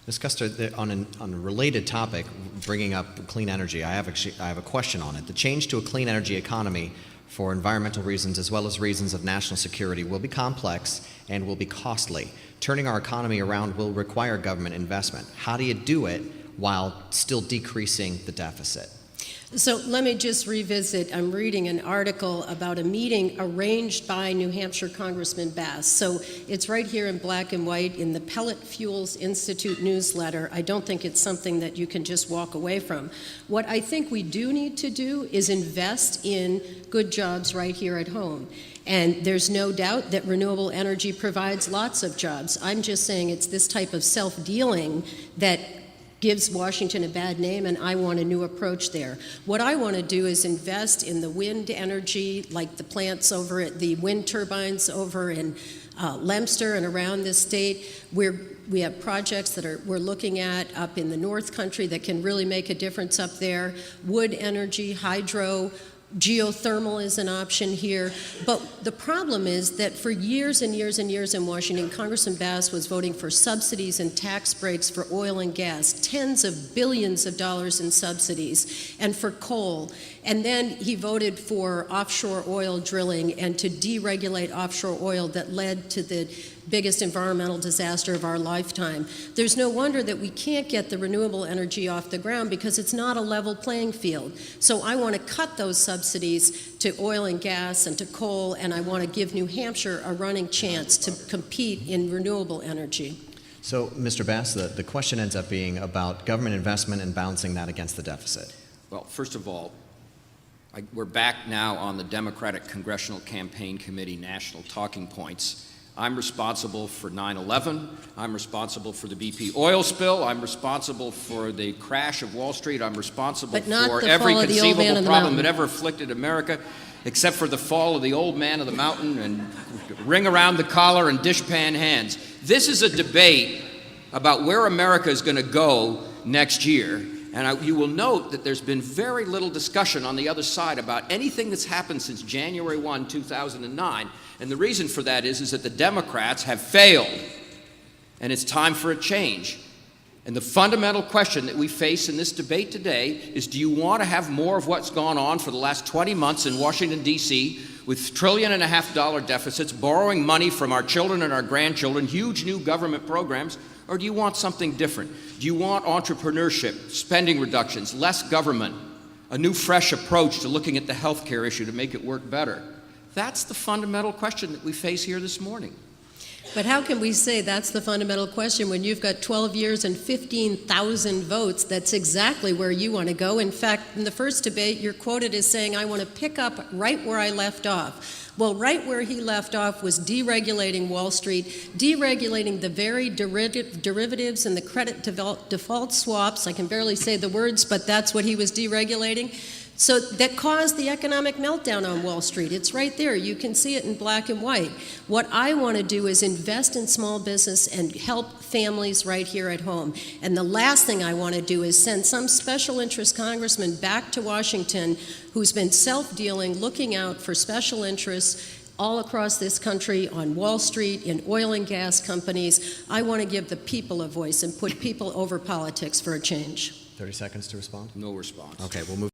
Ms. Custer, on a related topic, bringing up clean energy, I have a question on it. The change to a clean energy economy for environmental reasons as well as reasons of national security will be complex and will be costly. Turning our economy around will require government investment. How do you do it while still decreasing the deficit? So let me just revisit. I'm reading an article about a meeting arranged by New Hampshire Congressman Bass. So it's right here in black and white in the Pellet Fuels Institute newsletter. I don't think it's something that you can just walk away from. What I think we do need to do is invest in good jobs right here at home. And there's no doubt that renewable energy provides lots of jobs. I'm just saying it's this type of self-dealing that gives Washington a bad name, and I want a new approach there. What I want to do is invest in the wind energy, like the plants over at the wind turbines over in Leominster and around this state. We have projects that we're looking at up in the North Country that can really make a difference up there. Wood energy, hydro, geothermal is an option here, but the problem is that for years and years and years in Washington, Congressman Bass was voting for subsidies and tax breaks for oil and gas, tens of billions of dollars in subsidies, and for coal. And then he voted for offshore oil drilling and to deregulate offshore oil that led to the biggest environmental disaster of our lifetime. There's no wonder that we can't get the renewable energy off the ground because it's not a level playing field. So I want to cut those subsidies to oil and gas and to coal, and I want to give New Hampshire a running chance to compete in renewable energy. So, Mr. Bass, the question ends up being about government investment and balancing that against the deficit. Well, first of all, we're back now on the Democratic Congressional Campaign Committee national talking points. I'm responsible for 9/11. I'm responsible for the BP oil spill. I'm responsible for the crash of Wall Street. I'm responsible for every conceivable problem that ever afflicted America, except for the fall of the old man of the mountain and ring around the collar and dishpan hands. This is a debate about where America is going to go next year. And you will note that there's been very little discussion on the other side about anything that's happened since January 1, 2009. And the reason for that is that the Democrats have failed. And it's time for a change. And the fundamental question that we face in this debate today is, do you want to have more of what's gone on for the last 20 months in Washington, D.C., with $1.5 trillion deficits, borrowing money from our children and our grandchildren, huge new government programs, or do you want something different? Do you want entrepreneurship, spending reductions, less government, a new fresh approach to looking at the health care issue to make it work better? That's the fundamental question that we face here this morning. But how can we say that's the fundamental question when you've got 12 years and 15,000 votes? That's exactly where you want to go. In fact, in the first debate, you're quoted as saying, I want to pick up right where I left off. Well, right where he left off was deregulating Wall Street, deregulating the very derivatives and the credit default swaps. I can barely say the words, but that's what he was deregulating. So that caused the economic meltdown on Wall Street. It's right there. You can see it in black and white. What I want to do is invest in small business and help families right here at home. And the last thing I want to do is send some special interest congressman back to Washington who's been self-dealing, looking out for special interests all across this country, on Wall Street, in oil and gas companies. I want to give the people a voice and put people over politics for a change. 30 seconds to respond? No response. Okay, we'll move